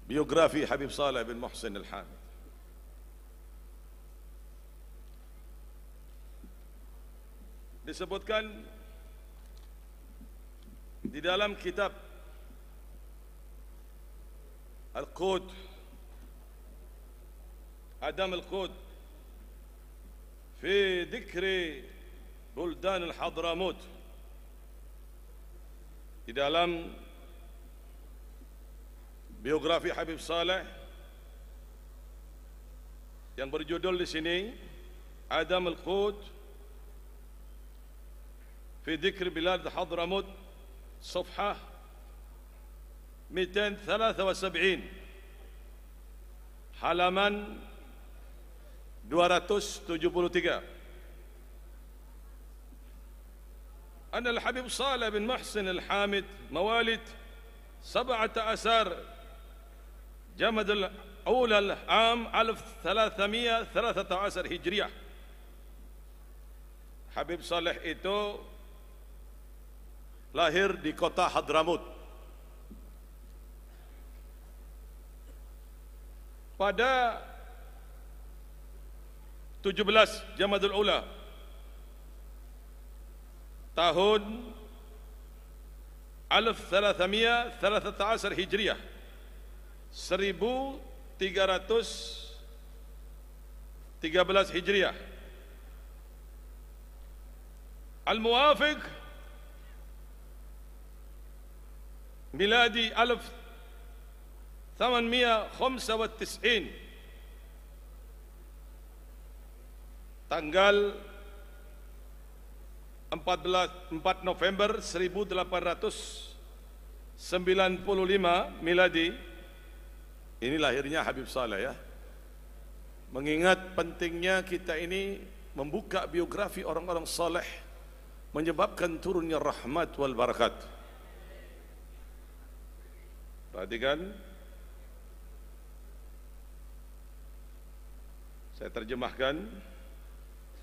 biografi Habib Saleh bin Muhsin Al-Hamid. Disebutkan di dalam kitab Al-Qud, Adam Al-Qud fi dzikri Buldan Al-Hadramut, di dalam biografi Habib Saleh yang berjudul di sini Adam Al-Qud fi dzikri Bilad Hadramut, safhah 273, halaman 273. أن الحبيب صالح بن محسن الحامد موالد 17 جماد الأول العام 1313 Hijriah. Habib Saleh itu lahir di kota Hadramut pada 17 Jamadul Ula tahun 1313 Hijriah, 1313 Hijriah, al-muwafiq miladi 1895, tanggal 4 November 1895 miladi. Ini lahirnya Habib Saleh ya. Mengingat pentingnya kita ini membuka biografi orang-orang saleh, menyebabkan turunnya rahmat wal barakat. Perhatikan, saya terjemahkan.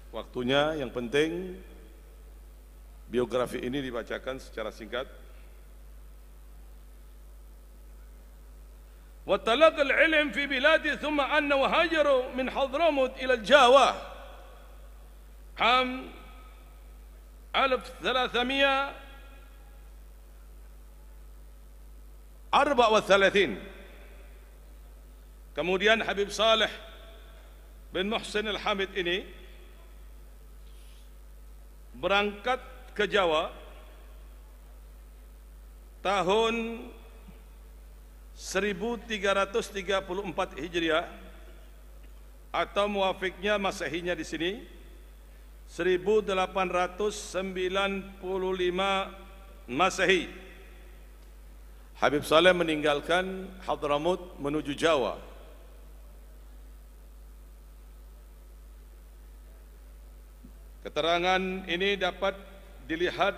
Waktunya yang penting biografi ini dibacakan secara singkat. وتلقى العلم في بلاده ثم أنه هاجر من حضرموت إلى الجاوة عام 1334. Kemudian Habib Saleh bin Muhsin Al-Hamid ini berangkat ke Jawa tahun 1334 Hijriah, atau muafiknya Masehinya di sini 1895 Masehi. Habib Saleh meninggalkan Hadramut menuju Jawa. Keterangan ini dapat dilihat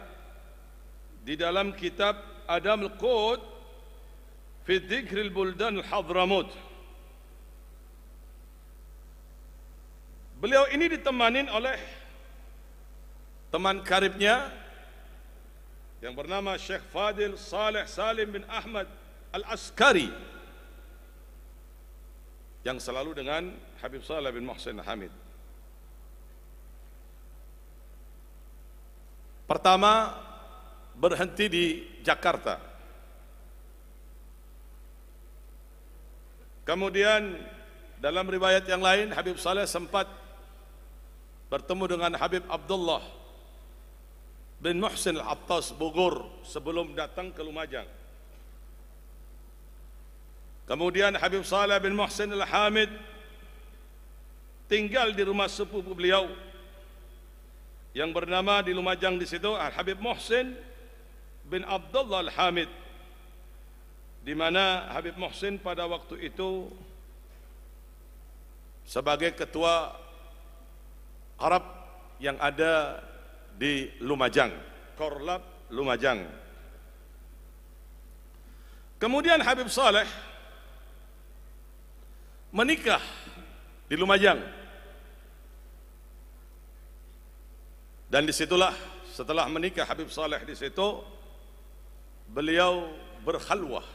di dalam kitab Adam Al-Qud fi Dzikril Buldan Al-Hadramut. Beliau ini ditemani oleh teman karibnya yang bernama Syekh Fadil Saleh Salim bin Ahmad Al-Askari, yang selalu dengan Habib Saleh bin Muhsin Al-Hamid. Pertama berhenti di Jakarta. Kemudian dalam riwayat yang lain Habib Saleh sempat bertemu dengan Habib Abdullah bin Muhsin Al-Attas Bogor sebelum datang ke Lumajang. Kemudian Habib Saleh bin Muhsin Al-Hamid tinggal di rumah sepupu beliau yang bernama di Lumajang di situ Habib Muhsin bin Abdullah Al-Hamid, di mana Habib Muhsin pada waktu itu sebagai ketua Arab yang ada di Lumajang, Korlap Lumajang. Kemudian Habib Saleh menikah di Lumajang, dan disitulah setelah menikah Habib Saleh di situ beliau berkhalwah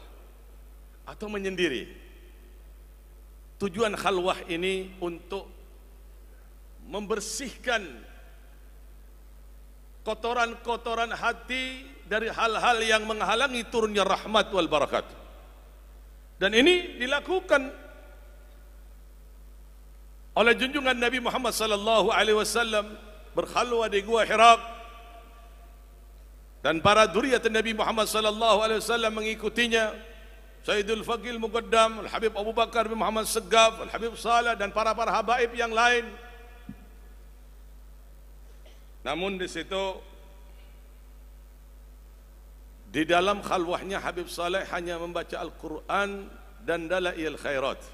atau menyendiri. Tujuan khalwah ini untuk membersihkan kotoran-kotoran hati dari hal-hal yang menghalangi turunnya rahmat wal barakat. Dan ini dilakukan oleh junjungan Nabi Muhammad sallallahu alaihi wasallam berkhalwah di Gua Hira, dan para dzurriyyat Nabi Muhammad sallallahu alaihi wasallam mengikutinya. Sayyidul Faqil Muqaddam, Al-Habib Abu Bakar bin Muhammad Segaf, Al-Habib Saleh, dan para habaib yang lain. Namun di situ, di dalam khalwahnya Habib Saleh hanya membaca Al-Quran dan Dalail Khairat.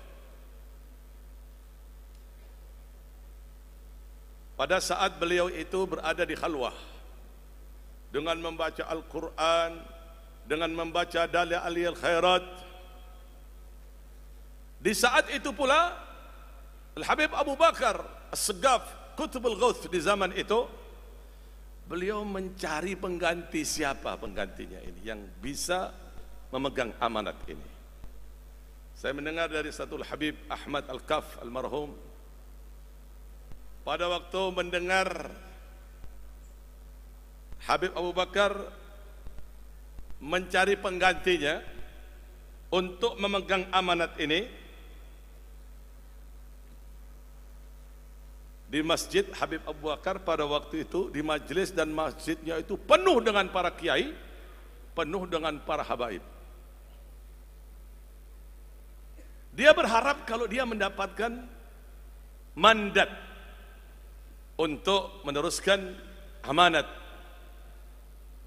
Pada saat beliau itu berada di khalwah dengan membaca Al-Quran, dengan membaca Dalail Khairat, di saat itu pula Al-Habib Abu Bakar As-Segaf, Qutbul Ghauth di zaman itu, beliau mencari pengganti. Siapa penggantinya ini yang bisa memegang amanat ini? Saya mendengar dari satu Habib Ahmad Al-Kaf almarhum, pada waktu mendengar Habib Abu Bakar mencari penggantinya untuk memegang amanat ini, di masjid Habib Abu Bakar pada waktu itu, di majelis dan masjidnya itu penuh dengan para kiai, penuh dengan para habaib. Dia berharap kalau dia mendapatkan mandat untuk meneruskan amanat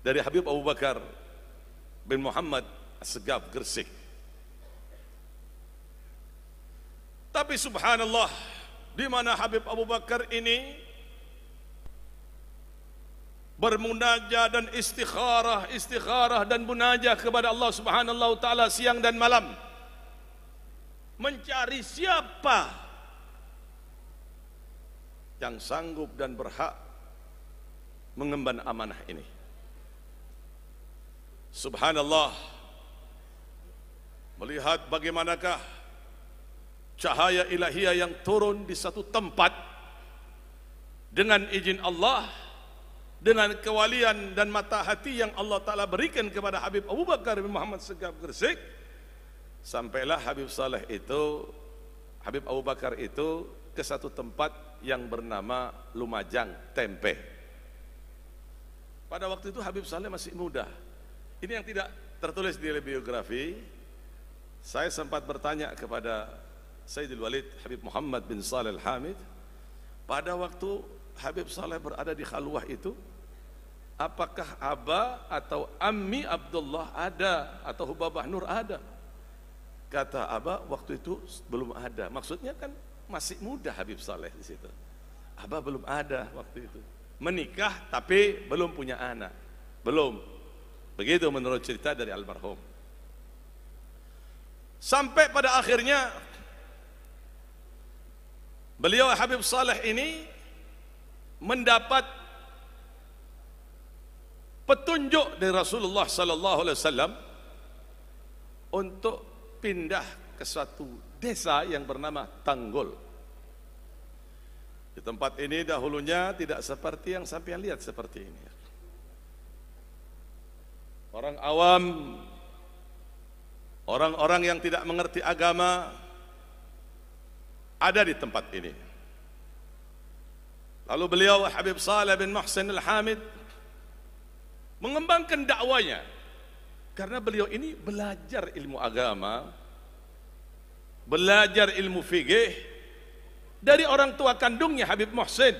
dari Habib Abu Bakar bin Muhammad As-Segaf Gresik. Tapi subhanallah, di mana Habib Abu Bakar ini bermunajah dan istikharah dan munajah kepada Allah Subhanahu wa taala siang dan malam, mencari siapa yang sanggup dan berhak mengemban amanah ini. Subhanallah, melihat bagaimanakah cahaya ilahiyah yang turun di satu tempat dengan izin Allah, dengan kewalian dan mata hati yang Allah Ta'ala berikan kepada Habib Abu Bakar bin Muhammad Segaf Gresik. Sampailah Habib Saleh itu, Habib Abu Bakar itu ke satu tempat yang bernama Lumajang Tempe. Pada waktu itu Habib Saleh masih muda. Ini yang tidak tertulis di biografi. Saya sempat bertanya kepada Sayyidul Walid Habib Muhammad bin Saleh Al-Hamid, pada waktu Habib Saleh berada di khalwah itu, apakah Aba atau Ammi Abdullah ada atau Hubabah Nur ada? Kata Aba, waktu itu belum ada. Maksudnya kan masih muda Habib Saleh di situ. Aba belum ada waktu itu. Menikah tapi belum punya anak. Belum. Begitu menurut cerita dari almarhum. Sampai pada akhirnya beliau Habib Saleh ini mendapat petunjuk dari Rasulullah sallallahu alaihi wasallam untuk pindah ke suatu desa yang bernama Tanggul. Di tempat ini dahulunya tidak seperti yang sampean lihat seperti ini. Orang awam, orang-orang yang tidak mengerti agama ada di tempat ini. Lalu beliau Habib Saleh bin Muhsin Al-Hamid mengembangkan dakwanya, karena beliau ini belajar ilmu agama, belajar ilmu fikih dari orang tua kandungnya Habib Muhsin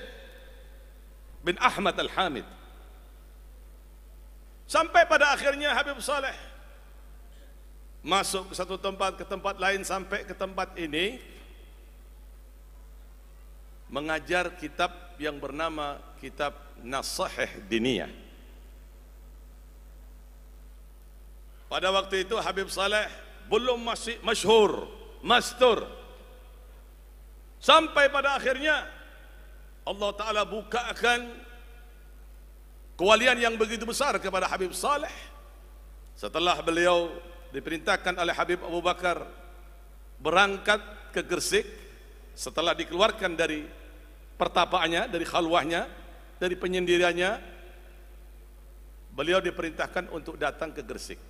bin Ahmad Al-Hamid. Sampai pada akhirnya Habib Saleh masuk ke satu tempat, ke tempat lain, sampai ke tempat ini mengajar kitab yang bernama kitab Nasahih Diniyah. Pada waktu itu Habib Saleh belum masih masyhur, mastur. Sampai pada akhirnya Allah Ta'ala bukakan kewalian yang begitu besar kepada Habib Saleh setelah beliau diperintahkan oleh Habib Abu Bakar berangkat ke Gresik setelah dikeluarkan dari pertapaannya, dari khalwahnya, dari penyendiriannya. Beliau diperintahkan untuk datang ke Gresik.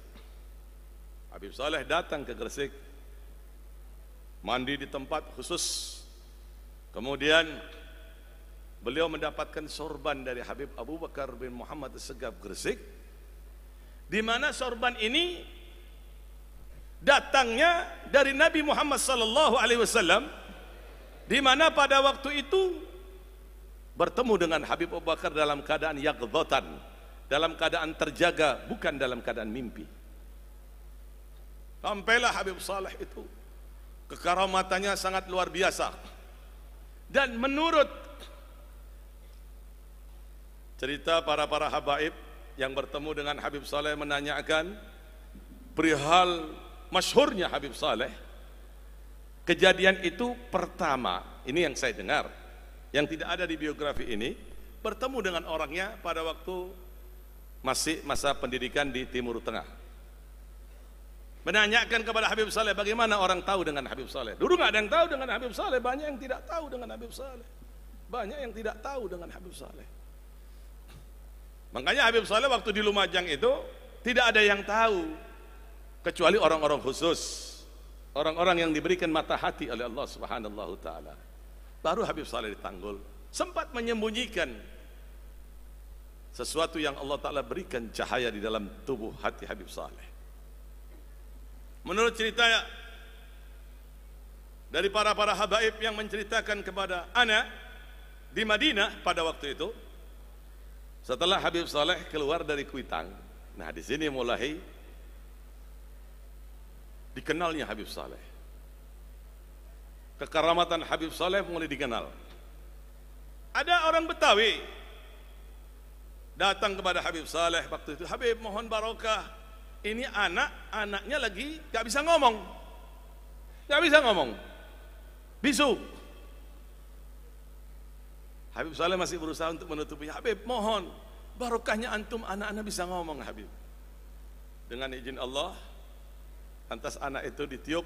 Habib Saleh datang ke Gresik, mandi di tempat khusus. Kemudian beliau mendapatkan sorban dari Habib Abu Bakar bin Muhammad Assegaf Gresik, di mana sorban ini datangnya dari Nabi Muhammad sallallahu alaihi wasallam, di mana pada waktu itu bertemu dengan Habib Abu Bakar dalam keadaan yaqdhatan, dalam keadaan terjaga, bukan dalam keadaan mimpi. Sampailah Habib Saleh itu, kekaramatannya sangat luar biasa. Dan menurut cerita para habaib yang bertemu dengan Habib Saleh menanyakan perihal masyhurnya Habib Saleh, kejadian itu pertama, ini yang saya dengar, yang tidak ada di biografi ini, bertemu dengan orangnya pada waktu masih masa pendidikan di Timur Tengah. Menanyakan kepada Habib Saleh, bagaimana orang tahu dengan Habib Saleh? Dulu nggak ada yang tahu dengan Habib Saleh, banyak yang tidak tahu dengan Habib Saleh. Banyak yang tidak tahu dengan Habib Saleh. Makanya Habib Saleh waktu di Lumajang itu tidak ada yang tahu kecuali orang-orang khusus, orang-orang yang diberikan mata hati oleh Allah Subhanahu taala. Baru Habib Saleh ditanggul, sempat menyembunyikan sesuatu yang Allah taala berikan cahaya di dalam tubuh hati Habib Saleh. Menurut cerita dari para habaib yang menceritakan kepada ana di Madinah pada waktu itu, setelah Habib Saleh keluar dari Kuitang, nah di sini mulai dikenalnya Habib Saleh. Kekeramatan Habib Saleh mulai dikenal. Ada orang Betawi datang kepada Habib Saleh waktu itu, Habib mohon barokah. Ini anaknya lagi gak bisa ngomong, bisu. Habib Saleh masih berusaha untuk menutupinya. Habib mohon barokahnya antum, anak-anak bisa ngomong Habib. Dengan izin Allah, lantas anak itu ditiup,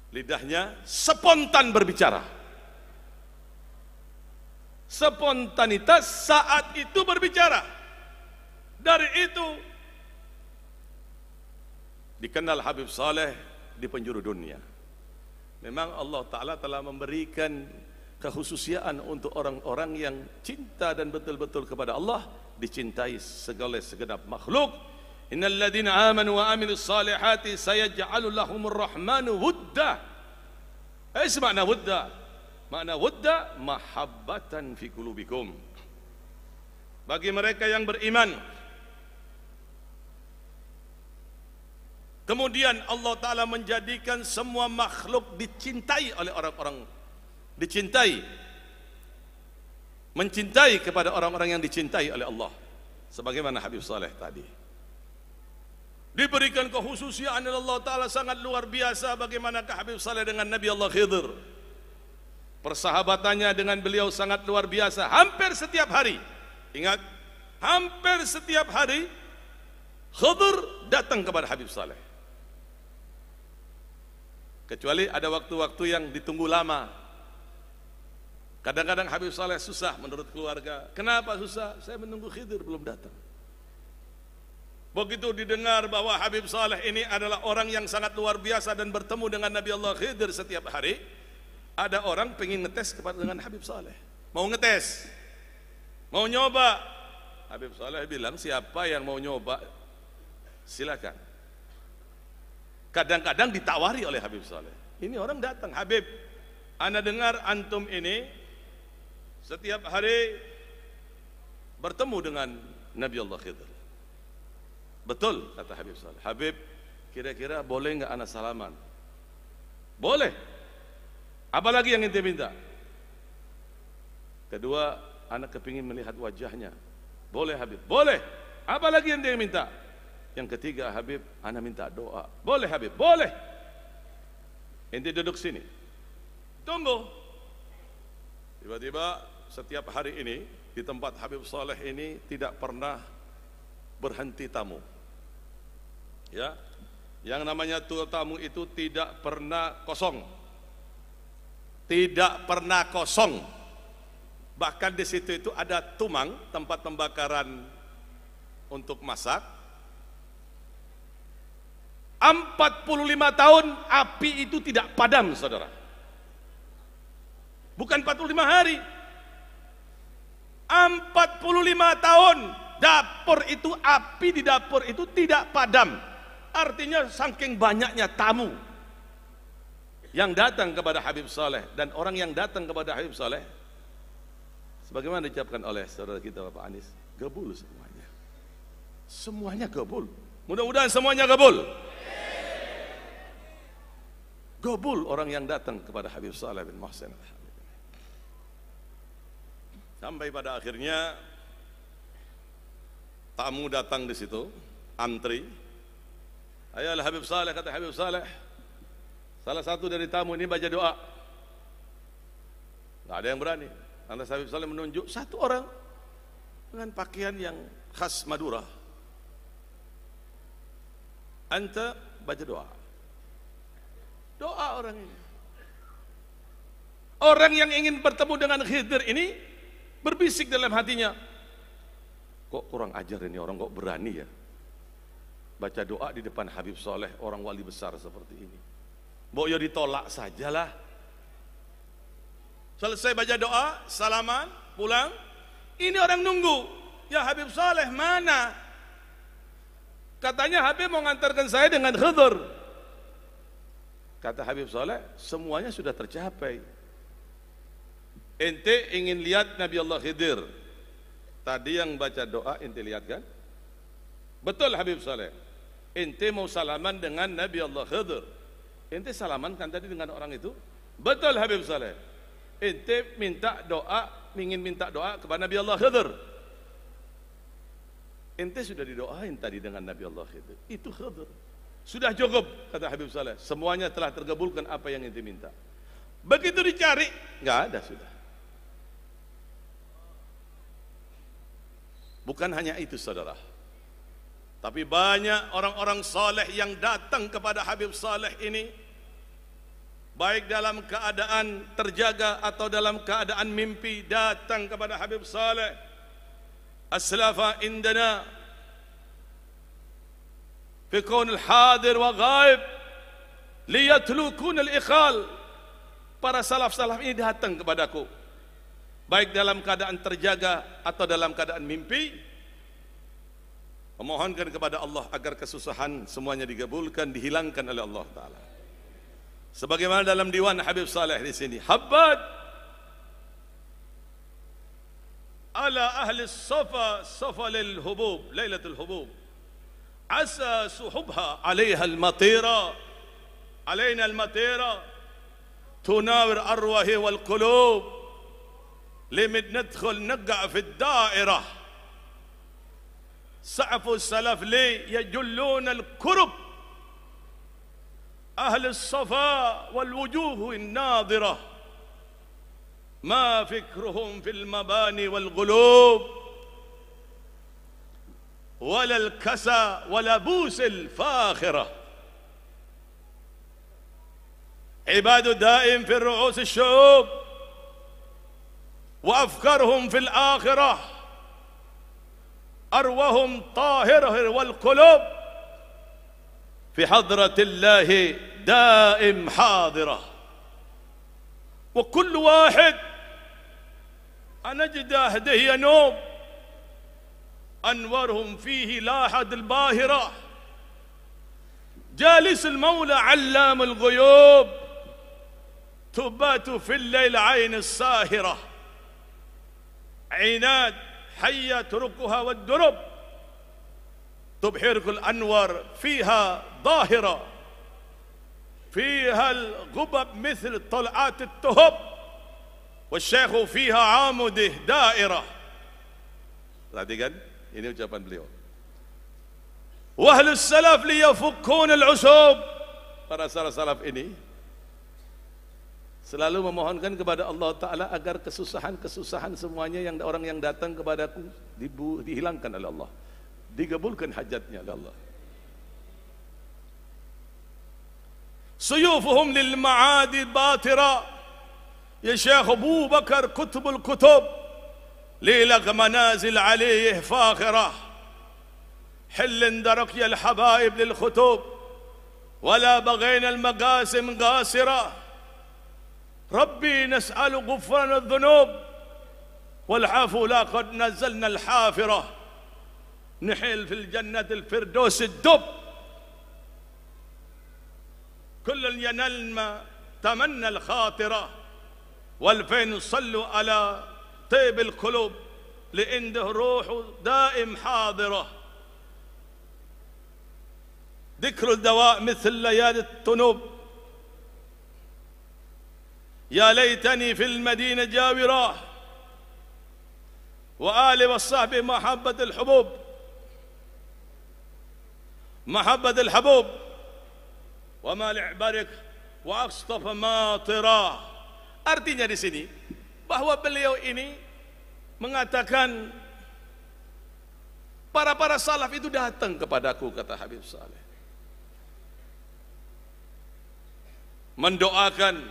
lidahnya spontan berbicara. Spontanitas saat itu berbicara. Dari itu dikenal Habib Saleh di penjuru dunia. Memang Allah Ta'ala telah memberikan kehususiaan untuk orang-orang yang cinta dan betul-betul kepada Allah, dicintai segala segenap makhluk. Innal ladzina amanu wa amilus salihati sayaj'alu lahumur rahmanu wudda. Makna wudda? Makna wudda mahabbatan fi qulubikum. Bagi mereka yang beriman, kemudian Allah Ta'ala menjadikan semua makhluk dicintai oleh orang-orang, mencintai kepada orang-orang yang dicintai oleh Allah, sebagaimana Habib Saleh tadi. Diberikan kehususian oleh Allah Ta'ala sangat luar biasa. Bagaimanakah Habib Saleh dengan Nabi Allah Khidir? Persahabatannya dengan beliau sangat luar biasa. Hampir setiap hari, ingat, hampir setiap hari Khidir datang kepada Habib Saleh. Kecuali ada waktu-waktu yang ditunggu lama. Kadang-kadang Habib Saleh susah menurut keluarga. Kenapa susah? Saya menunggu Khidir belum datang. Begitu didengar bahwa Habib Saleh ini adalah orang yang sangat luar biasa dan bertemu dengan Nabi Allah Khidir setiap hari, ada orang pengen ngetes kepada dengan Habib Saleh. Mau ngetes, mau nyoba. Habib Saleh bilang, siapa yang mau nyoba silakan. Kadang-kadang ditawari oleh Habib Saleh. Ini orang datang, Habib, ana dengar antum ini setiap hari bertemu dengan Nabi Allah Khidir. Betul, kata Habib Saleh. Habib, kira-kira boleh nggak ana salaman? Boleh. Apalagi yang ente minta? Kedua, anak kepingin melihat wajahnya. Boleh Habib, boleh. Apalagi yang dia minta? Yang ketiga, Habib, ana minta doa. Boleh Habib, boleh. Ente duduk sini, tunggu. Tiba-tiba setiap hari ini di tempat Habib Saleh ini tidak pernah berhenti tamu. Ya, Yang namanya tamu itu tidak pernah kosong. Tidak pernah kosong. Bahkan di situ itu ada tumang, tempat pembakaran untuk masak. 45 tahun api itu tidak padam, saudara. Bukan 45 hari. 45 tahun dapur itu, api di dapur itu tidak padam. Artinya saking banyaknya tamu yang datang kepada Habib Saleh, dan orang yang datang kepada Habib Saleh sebagaimana diucapkan oleh saudara kita Bapak Anis, gabul semuanya. Semuanya gabul. Mudah-mudahan semuanya gabul. Gabul orang yang datang kepada Habib Saleh bin Muhsin. Sampai pada akhirnya tamu datang di situ, antri. Ayalah Habib Saleh, kata Habib Saleh. Salah satu dari tamu ini baca doa. Nggak ada yang berani. Lantas Habib Saleh menunjuk satu orang dengan pakaian yang khas Madura. Anta baca doa. Doa orang ini. Orang yang ingin bertemu dengan Khidir ini berbisik dalam hatinya, kok kurang ajar ini orang, kok berani ya baca doa di depan Habib Saleh, orang wali besar seperti ini. Mbok yo ditolak sajalah. Selesai baca doa, salaman, pulang. Ini orang nunggu. Ya Habib Saleh mana? Katanya Habib mau ngantarkan saya dengan Khidir. Kata Habib Saleh, semuanya sudah tercapai. Ente ingin lihat Nabi Allah Khidir. Tadi yang baca doa ente lihat kan? Betul Habib Saleh. Ente mau salaman dengan Nabi Allah Khidir. Ente salaman kan tadi dengan orang itu? Betul Habib Saleh. Ente minta doa, ingin minta doa kepada Nabi Allah Khidir. Ente sudah didoain tadi dengan Nabi Allah Khidir. Itu Khidir. Sudah cukup, kata Habib Saleh. Semuanya telah tergabulkan apa yang ente minta. Begitu dicari, nggak ada sudah. Bukan hanya itu saudara, tapi banyak orang-orang saleh yang datang kepada Habib Saleh ini, baik dalam keadaan terjaga atau dalam keadaan mimpi, datang kepada Habib Saleh. Aslafa indana fi kaun al-hadir wa ghaib liyatlukun al-ikhal. Para salaf-salaf ini datang kepadaku, baik dalam keadaan terjaga atau dalam keadaan mimpi, memohonkan kepada Allah agar kesusahan semuanya digabulkan, dihilangkan oleh Allah Ta'ala. Sebagaimana dalam diwan Habib Saleh di sini, Habbad ala ahli safa safa lil hubub, lailatul hubub, asa suhubha alaiha al-matira, alaina al-matira tunawir arwahi wal qulub. لمن ندخل نقع في الدائرة سعف السلف لي يجلون الكرب أهل الصفاء والوجوه الناظرة ما فكرهم في المباني والقلوب ولا الكسى ولا بوس الفاخرة عباد دائم في رؤوس الشعوب وأفكارهم في الآخرة أرواهم طاهرة والقلوب في حضرة الله دائم حاضرة وكل واحد أنجد أهده ينوب أنوارهم فيه لاحد الباهرة جالس المولى علام الغيوب تبات في الليل عين الساهرة عناد حية تركها والدرب تبحرك الأنوار فيها ظاهرة فيها الغبب مثل طلعات التهب والشيخ فيها عامده دائرة. Perhatikan, ini ucapan beliau. وأهل السلف ليفكون العصوب. Para salaf ini selalu memohonkan kepada Allah Ta'ala agar kesusahan-kesusahan semuanya yang orang yang datang kepadaku dihilangkan oleh Allah, digabulkan hajatnya oleh Allah. سيوفهم للمعادي باترة. يا شيخ أبو بكر كتب الكتب ليلق منازل عليه فاخرة. حل درك يا الحبايب للخطوب ولا بغينا المقاسم قاسرة. ربي نسأل غفران الذنوب والعفو لا قد نزلنا الحافرة. نحل في الجنة الفردوس الدب. كل ينال ما تمنى الخاطرة. والفين صلوا على طيب القلوب لعنده روح دائم حاضرة. ذكر الدواء مثل ليالي التنوب. يا ليتني في المدينة جاوراه وآل والصحب محبة الحبوب. محبة الحبوب وما لعبارك وأصطف ما تراه. Artinya di sini bahwa beliau ini mengatakan para salaf itu datang kepadaku, kata Habib Saleh, mendoakan,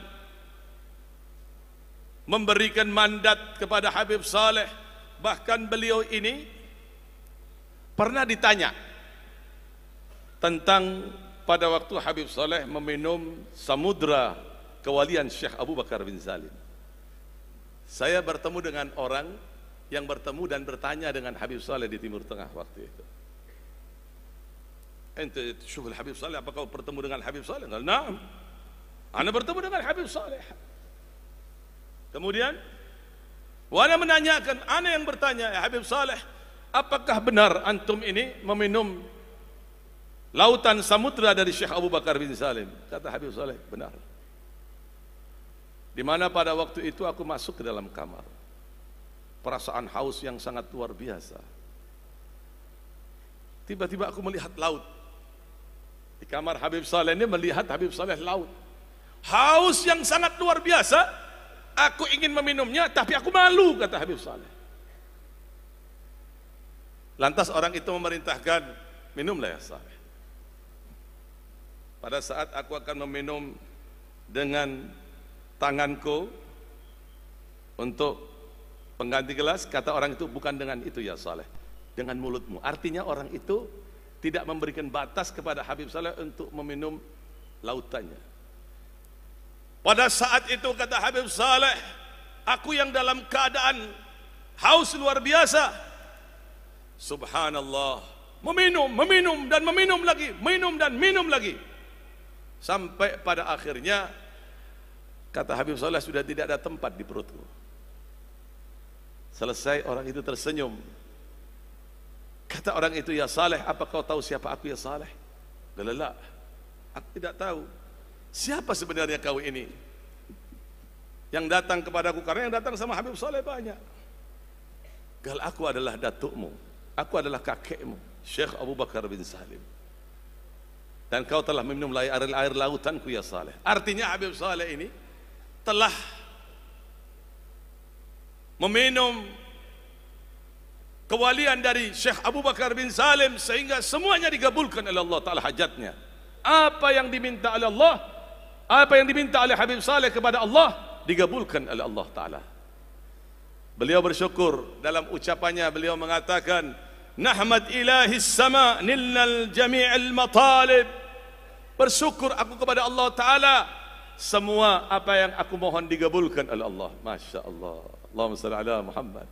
memberikan mandat kepada Habib Saleh. Bahkan beliau ini pernah ditanya tentang pada waktu Habib Saleh meminum samudra kewalian Syekh Abu Bakar bin Salim. Saya bertemu dengan orang yang bertemu dan bertanya dengan Habib Saleh di Timur Tengah waktu itu. Ente syuh Habib Saleh, apa kau bertemu dengan Habib Saleh? Naam, ana bertemu dengan Habib Saleh. Kemudian ana menanyakan, ana yang bertanya, ya Habib Saleh, apakah benar antum ini meminum lautan samudra dari Syekh Abu Bakar bin Salim? Kata Habib Saleh, benar. Di mana pada waktu itu aku masuk ke dalam kamar, perasaan haus yang sangat luar biasa. Tiba-tiba aku melihat laut. Di kamar Habib Saleh ini melihat Habib Saleh laut. Haus yang sangat luar biasa. Aku ingin meminumnya tapi aku malu, kata Habib Saleh. Lantas orang itu memerintahkan, minumlah ya Saleh. Pada saat aku akan meminum dengan tanganku untuk pengganti gelas, kata orang itu, bukan dengan itu ya Saleh, dengan mulutmu. Artinya orang itu tidak memberikan batas kepada Habib Saleh untuk meminum lautannya. Pada saat itu kata Habib Saleh, aku yang dalam keadaan haus luar biasa, subhanallah, meminum dan meminum lagi, minum dan minum lagi, sampai pada akhirnya kata Habib Saleh sudah tidak ada tempat di perutku. Selesai orang itu tersenyum. Kata orang itu, ya Saleh, apa kau tahu siapa aku ya Saleh? Gelala, aku tidak tahu. Siapa sebenarnya kau ini yang datang kepadaku? Karena yang datang sama Habib Saleh banyak. Gal, aku adalah datukmu, aku adalah kakekmu, Syekh Abu Bakar bin Salim, dan kau telah meminum air lautanku ya Saleh. Artinya Habib Saleh ini telah meminum kewalian dari Syekh Abu Bakar bin Salim sehingga semuanya digabulkan oleh Allah Ta'ala hajatnya. Apa yang diminta oleh Allah, apa yang diminta oleh Habib Saleh kepada Allah, digabulkan oleh Allah Ta'ala. Beliau bersyukur dalam ucapannya, beliau mengatakan, nahmad ilahis sama nilnal jami'al matalib. Bersyukur aku kepada Allah Ta'ala, semua apa yang aku mohon digabulkan oleh Allah. Masya Allah. Allahumma salli ala Muhammad.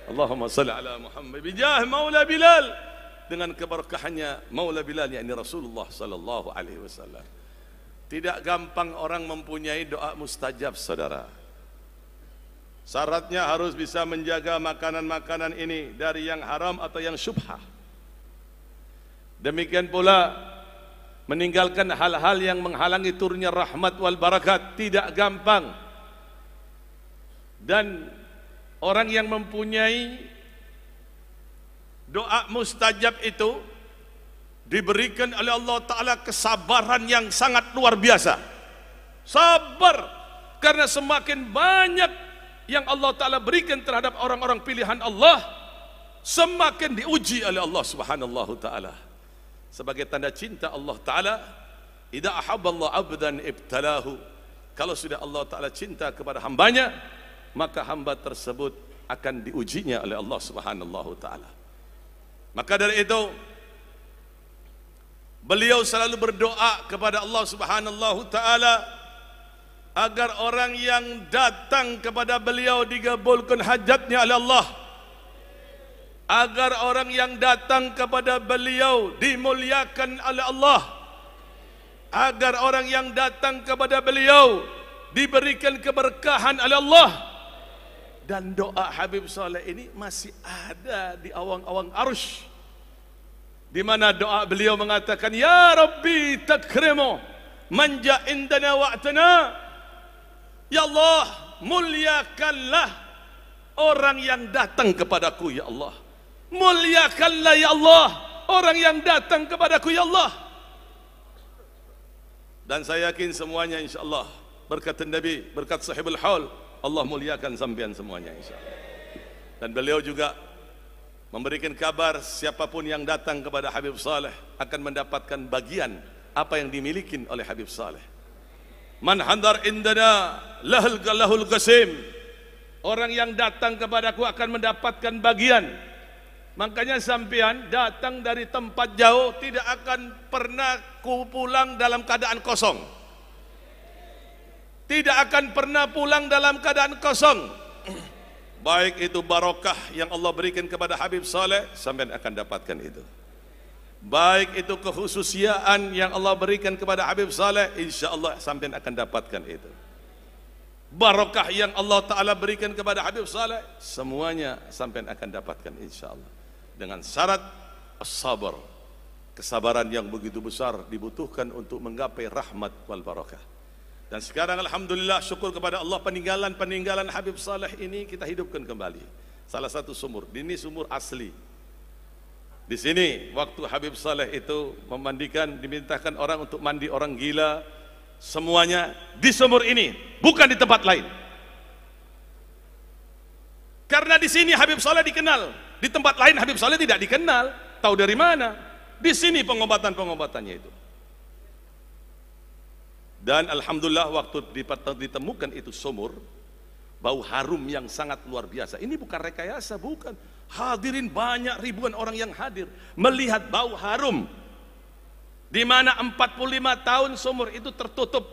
Allahumma salli ala Muhammad bijah Maula Bilal, dengan keberkahannya Maula Bilal, yakni Rasulullah sallallahu alaihi wasallam. Tidak gampang orang mempunyai doa mustajab, saudara. Syaratnya harus bisa menjaga makanan-makanan ini dari yang haram atau yang syubhah. Demikian pula meninggalkan hal-hal yang menghalangi turunnya rahmat wal barakat tidak gampang. Dan orang yang mempunyai doa mustajab itu diberikan oleh Allah Ta'ala kesabaran yang sangat luar biasa. Sabar, karena semakin banyak yang Allah Ta'ala berikan terhadap orang-orang pilihan Allah, semakin diuji oleh Allah Subhanahu Ta'ala. Sebagai tanda cinta Allah Ta'ala idza ahabballahu 'abdan ibtalahu. Kalau sudah Allah Ta'ala cinta kepada hambanya, maka hamba tersebut akan diujinya oleh Allah Subhanahu Ta'ala. Maka dari itu beliau selalu berdoa kepada Allah Subhanahu Ta'ala agar orang yang datang kepada beliau digabulkan hajatnya oleh Allah, agar orang yang datang kepada beliau dimuliakan oleh Allah, agar orang yang datang kepada beliau diberikan keberkahan oleh Allah. Dan doa Habib Saleh ini masih ada di awang-awang arsh, di mana doa beliau mengatakan, ya Rabbi takrimu manja indana wa'tana. Ya Allah, muliakanlah orang yang datang kepadaku ya Allah. Muliakanlah ya Allah orang yang datang kepadaku ya Allah. Dan saya yakin semuanya insyaallah berkat Nabi, berkat sahibul haul, Allah muliakan sampean semuanya insyaallah. Dan beliau juga memberikan kabar siapapun yang datang kepada Habib Saleh akan mendapatkan bagian apa yang dimiliki oleh Habib Saleh. Man handar indana lahul qasim. Orang yang datang kepadaku akan mendapatkan bagian. Makanya sampean datang dari tempat jauh tidak akan pernah pulang dalam keadaan kosong. Tidak akan pernah pulang dalam keadaan kosong. Baik itu barokah yang Allah berikan kepada Habib Saleh, sampean akan dapatkan itu. Baik itu kekhususiaan yang Allah berikan kepada Habib Saleh, insyaallah sampean akan dapatkan itu. Barokah yang Allah Ta'ala berikan kepada Habib Saleh, semuanya sampean akan dapatkan insyaallah. Dengan syarat as-sabar, kesabaran yang begitu besar dibutuhkan untuk menggapai rahmat wal barakah. Dan sekarang alhamdulillah, syukur kepada Allah, peninggalan Habib Saleh ini kita hidupkan kembali. Salah satu sumur, ini sumur asli. Di sini waktu Habib Saleh itu memandikan, dimintakan orang untuk mandi orang gila, semuanya di sumur ini, bukan di tempat lain. Karena di sini Habib Saleh dikenal, di tempat lain Habib Saleh tidak dikenal. Tahu dari mana? Di sini pengobatan-pengobatannya itu. Dan alhamdulillah waktu ditemukan itu sumur, bau harum yang sangat luar biasa. Ini bukan rekayasa, bukan. Hadirin banyak ribuan orang yang hadir melihat bau harum, di mana 45 tahun sumur itu tertutup,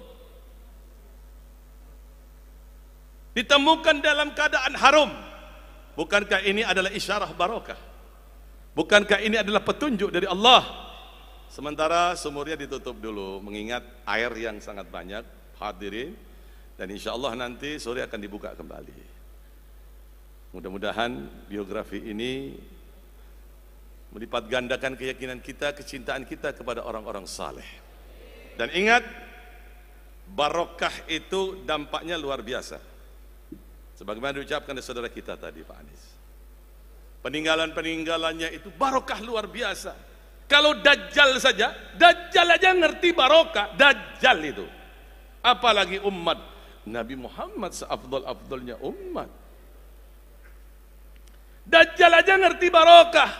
ditemukan dalam keadaan harum. Bukankah ini adalah isyarah barokah? Bukankah ini adalah petunjuk dari Allah? Sementara sumurnya ditutup dulu, mengingat air yang sangat banyak, hadirin, dan insya Allah nanti sore akan dibuka kembali. Mudah-mudahan biografi ini melipat gandakan keyakinan kita, kecintaan kita kepada orang-orang saleh. Dan ingat, barokah itu dampaknya luar biasa. Sebagaimana diucapkan oleh saudara kita tadi, Pak Anies. Peninggalan-peninggalannya itu barokah luar biasa. Kalau Dajjal saja, Dajjal aja ngerti barokah, Dajjal itu. Apalagi umat Nabi Muhammad seafdal-afdalnya umat. Dajjal aja ngerti barokah.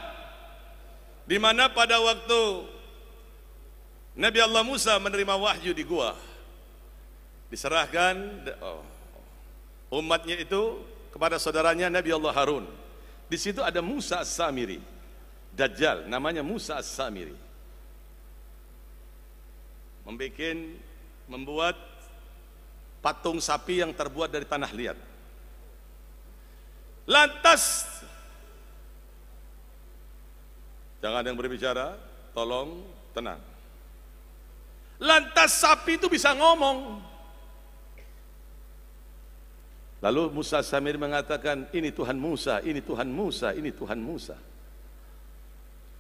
Di mana pada waktu Nabi Allah Musa menerima wahyu di gua, diserahkan umatnya itu kepada saudaranya Nabi Allah Harun. Di situ ada Musa As-Samiri. Dajjal namanya Musa As-Samiri. Membuat patung sapi yang terbuat dari tanah liat. Lantas, jangan ada yang berbicara, tolong tenang. Lantas sapi itu bisa ngomong. Lalu Musa Samir mengatakan, ini Tuhan Musa, ini Tuhan Musa, ini Tuhan Musa.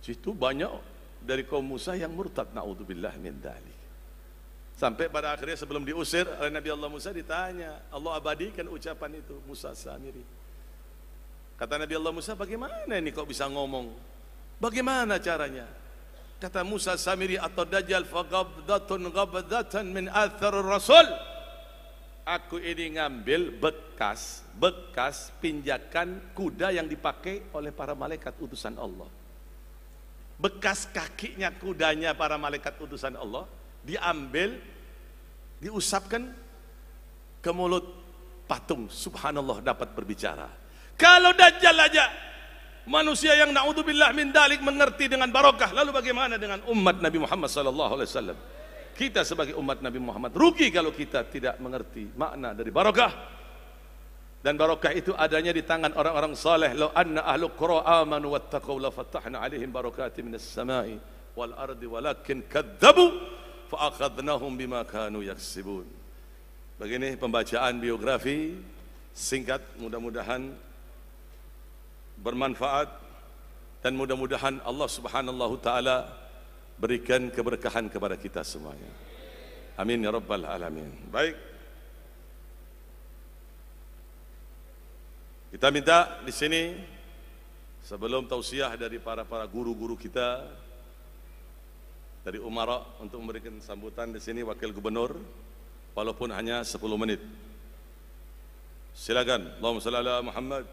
Situ banyak dari kaum Musa yang murtad, na'udzubillah min dzalik. Sampai pada akhirnya sebelum diusir oleh Nabi Allah Musa ditanya, Allah abadikan ucapan itu, Musa Samiri. Kata Nabi Allah Musa, bagaimana ini kok bisa ngomong? Bagaimana caranya? Kata Musa Samiri atau Dajjal, fagabdatun gabdatan min atharur rasul. Aku ini ngambil bekas pinjakan kuda yang dipakai oleh para malaikat utusan Allah. Bekas kakinya kudanya para malaikat utusan Allah diambil, diusapkan ke mulut patung, subhanallah dapat berbicara. Kalau Dajjal aja manusia yang naudzubillah min dalik mengerti dengan barokah, lalu bagaimana dengan umat Nabi Muhammad sallallahu alaihi wasallam? Kita sebagai umat Nabi Muhammad rugi kalau kita tidak mengerti makna dari barokah. Dan barokah itu adanya di tangan orang-orang saleh. Law anna ahlul qura amanu wattaqau la fattahna alaihim barakatin minas samai wal ardi walakin kadzabu fa akhadnahum bima kanu yaksibun. Begini pembacaan biografi singkat, mudah-mudahan bermanfaat dan mudah-mudahan Allah Subhanahu taala berikan keberkahan kepada kita semuanya. Amin ya rabbal alamin. Baik. Kita minta di sini sebelum tausiah dari para guru-guru kita dari umara untuk memberikan sambutan di sini wakil gubernur walaupun hanya 10 menit. Silakan. Allahumma shalli ala Muhammad.